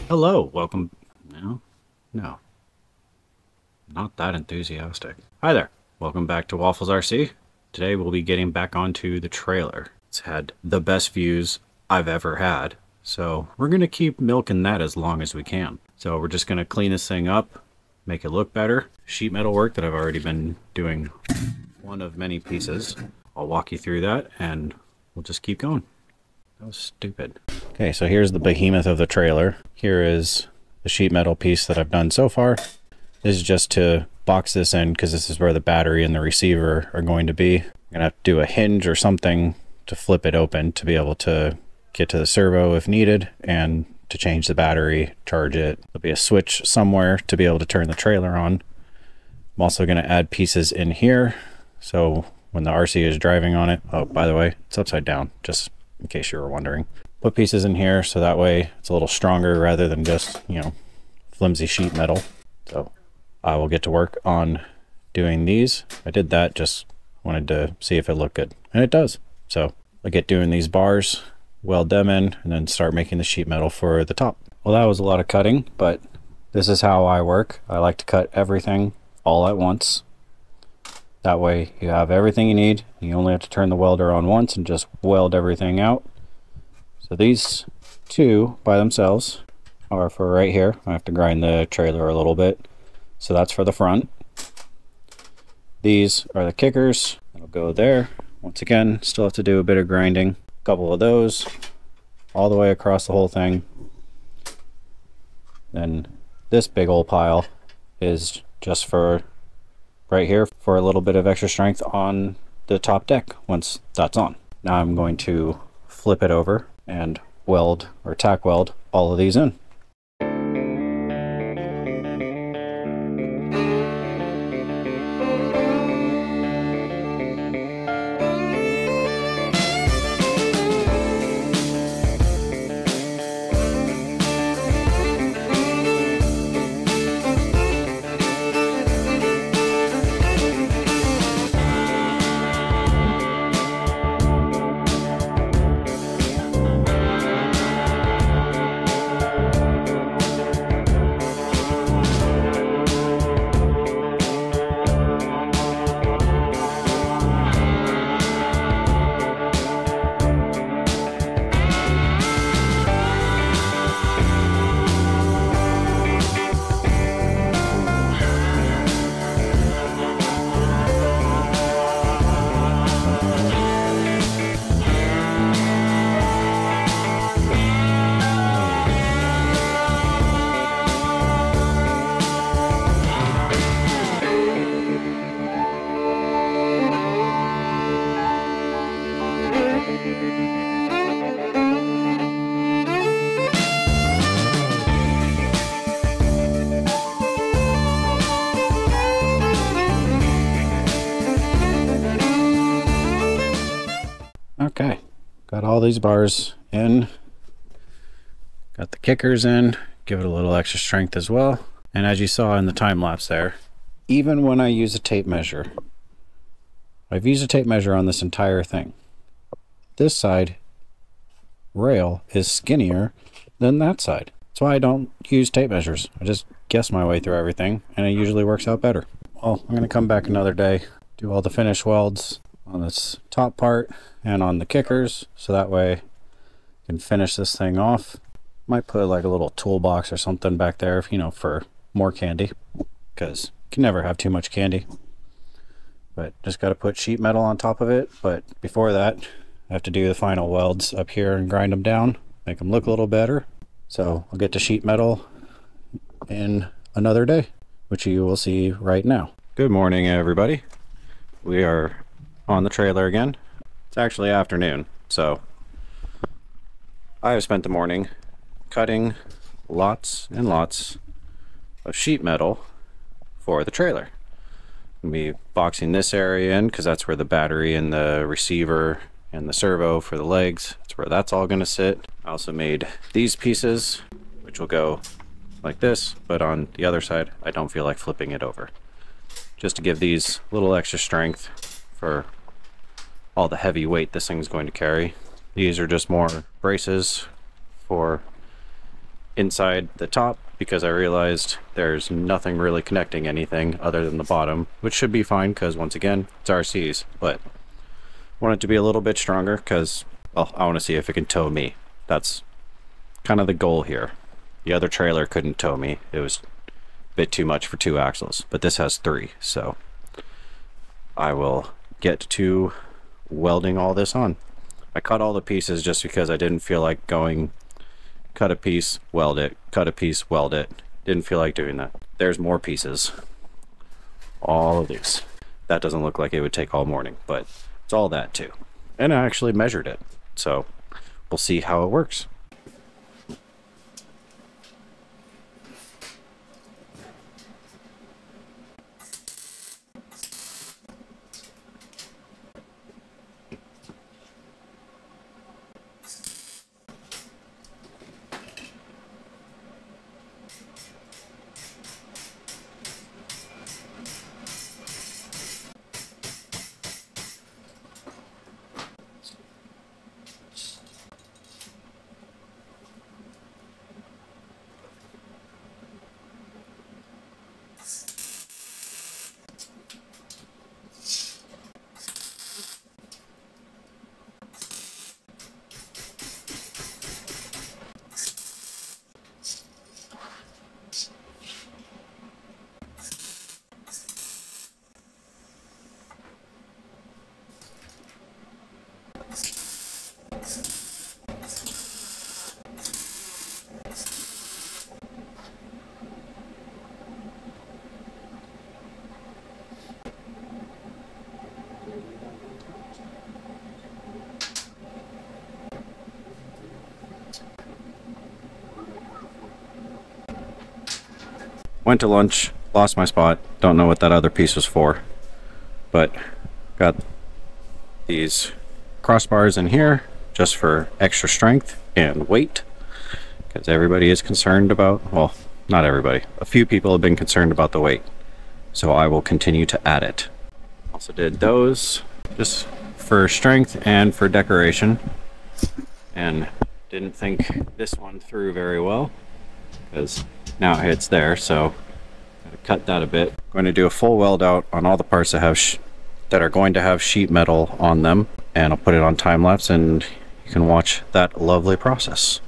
Hello, welcome. No, not that enthusiastic. Hi there, welcome back to Waffles RC. Today we'll be getting back onto the trailer. It's had the best views I've ever had, so we're gonna keep milking that as long as we can. So we're just gonna clean this thing up, make it look better. Sheet metal work that I've already been doing, one of many pieces. I'll walk you through that and we'll just keep going. That was stupid. Okay, so here's the behemoth of the trailer. Here is the sheet metal piece that I've done so far. This is just to box this in because this is where the battery and the receiver are going to be. I'm gonna have to do a hinge or something to flip it open to be able to get to the servo if needed and to change the battery, charge it. There'll be a switch somewhere to be able to turn the trailer on. I'm also gonna add pieces in here. So when the RC is driving on it, oh, by the way, it's upside down, just in case you were wondering. Put pieces in here so that way it's a little stronger rather than just, you know, flimsy sheet metal. So I will get to work on doing these. I did that, just wanted to see if it looked good, and it does. So I get doing these bars, weld them in, and then start making the sheet metal for the top. Well, that was a lot of cutting, but this is how I work. I like to cut everything all at once. That way you have everything you need. You only have to turn the welder on once and just weld everything out. So these two by themselves are for right here. I have to grind the trailer a little bit. So that's for the front. These are the kickers. That'll go there. Once again, still have to do a bit of grinding. A couple of those all the way across the whole thing. Then this big old pile is just for right here for a little bit of extra strength on the top deck once that's on. Now I'm going to flip it over and weld or tack weld all of these in. Okay, got all these bars in, got the kickers in, give it a little extra strength as well. And as you saw in the time lapse there, even when I use a tape measure, I've used a tape measure on this entire thing. This side rail is skinnier than that side. That's why I don't use tape measures. I just guess my way through everything and it usually works out better. Well, I'm gonna come back another day, do all the finish welds on this top part and on the kickers, so that way I can finish this thing off. Might put like a little toolbox or something back there, you know, for more candy, because you can never have too much candy. But just got to put sheet metal on top of it. But before that, I have to do the final welds up here and grind them down, make them look a little better. So I'll get to sheet metal in another day, which you will see right now. Good morning, everybody. We are on the trailer again. It's actually afternoon, so I have spent the morning cutting lots and lots of sheet metal for the trailer. I'm gonna be boxing this area in because that's where the battery and the receiver and the servo for the legs, that's where that's all gonna sit. I also made these pieces, which will go like this, but on the other side I don't feel like flipping it over, just to give these a little extra strength for all the heavy weight this thing's going to carry. These are just more braces for inside the top because I realized there's nothing really connecting anything other than the bottom, which should be fine because once again, it's RC's, but I want it to be a little bit stronger because, well, I want to see if it can tow me. That's kind of the goal here. The other trailer couldn't tow me. It was a bit too much for 2 axles, but this has 3, so I will get to welding all this on. I cut all the pieces just because I didn't feel like going cut a piece, weld it, cut a piece, weld it. Didn't feel like doing that. There's more pieces. All of these. That doesn't look like it would take all morning, but it's all that too. And I actually measured it, so we'll see how it works. Went to lunch, lost my spot, don't know what that other piece was for, but got these crossbars in here just for extra strength and weight, because everybody is concerned about, well, not everybody, a few people have been concerned about the weight, so I will continue to add it. Also did those just for strength and for decoration, and didn't think this one through very well because now it's there, so gotta cut that a bit. Going to do a full weld out on all the parts that have that are going to have sheet metal on them, and I'll put it on time lapse and you can watch that lovely process.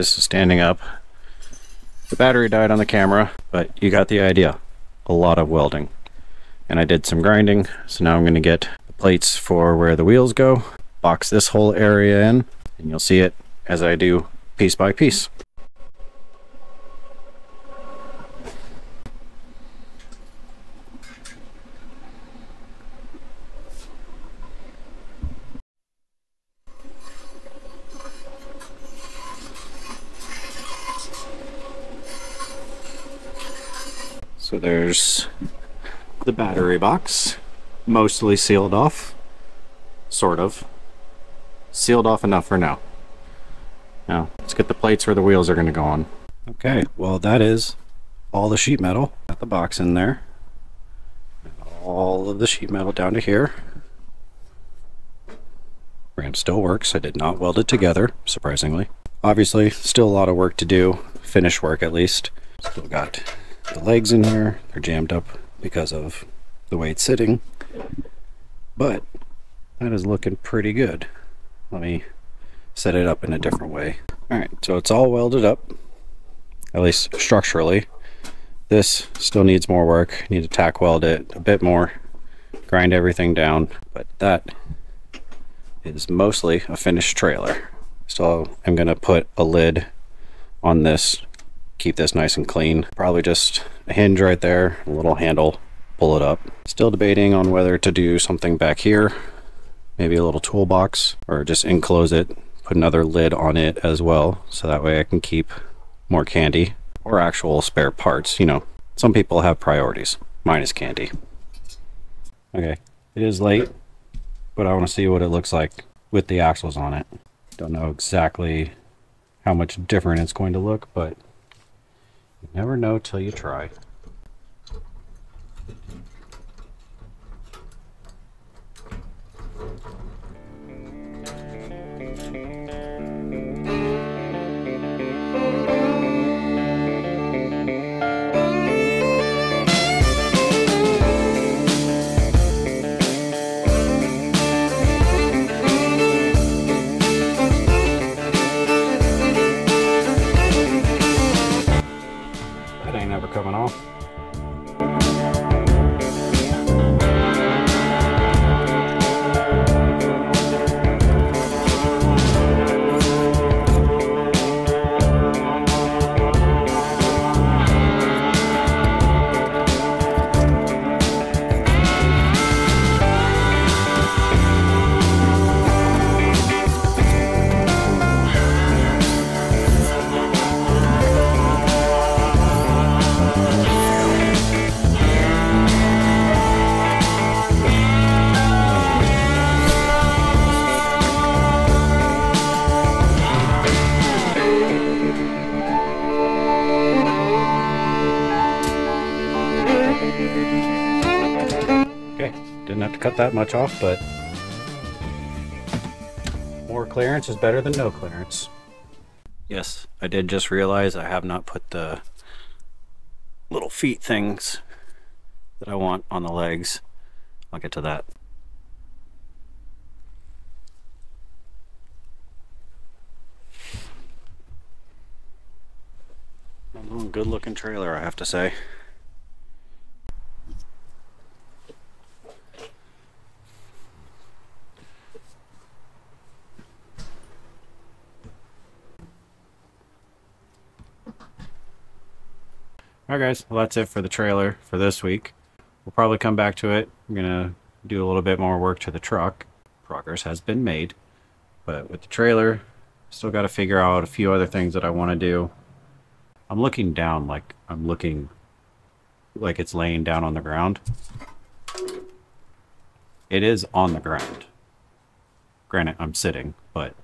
Standing up. The battery died on the camera, but you got the idea. A lot of welding. And I did some grinding, so now I'm going to get the plates for where the wheels go, box this whole area in, and you'll see it as I do piece by piece. So there's the battery box, mostly sealed off, sort of. Sealed off enough for now. Now, let's get the plates where the wheels are going to go on. Okay, well that is all the sheet metal. Got the box in there. All of the sheet metal down to here. Ramp still works. I did not weld it together, surprisingly. Obviously, still a lot of work to do. Finish work, at least. Still got the legs in here. They're jammed up because of the way it's sitting. But that is looking pretty good. Let me set it up in a different way. Alright, so it's all welded up, at least structurally. This still needs more work. Need to tack weld it a bit more, grind everything down, but that is mostly a finished trailer. So I'm gonna put a lid on this, keep this nice and clean. Probably just a hinge right there, a little handle, pull it up. Still debating on whether to do something back here, maybe a little toolbox, or just enclose it, put another lid on it as well, so that way I can keep more candy or actual spare parts. You know, some people have priorities. Mine is candy. Okay, it is late, but I want to see what it looks like with the axles on it. Don't know exactly how much different it's going to look, but you never know till you try. Coming off. Didn't have to cut that much off, but more clearance is better than no clearance. Yes, I did just realize I have not put the little feet things that I want on the legs. I'll get to that. A good looking trailer, I have to say. Alright guys, well that's it for the trailer for this week. We'll probably come back to it. I'm gonna do a little bit more work to the truck. Progress has been made, but with the trailer, still got to figure out a few other things that I want to do. I'm looking down like it's laying down on the ground. It is on the ground. Granted, I'm sitting, but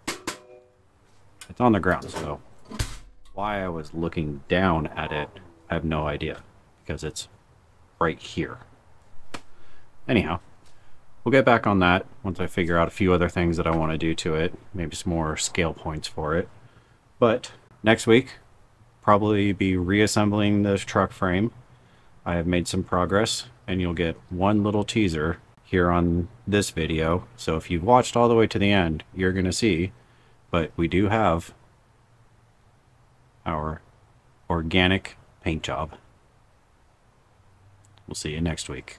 it's on the ground, so why I was looking down at it, I have no idea, because it's right here. Anyhow, we'll get back on that once I figure out a few other things that I want to do to it, maybe some more scale points for it. But next week, probably be reassembling this truck frame. I have made some progress, and you'll get one little teaser here on this video. So if you've watched all the way to the end, you're going to see, but we do have our organic paint job. We'll see you next week.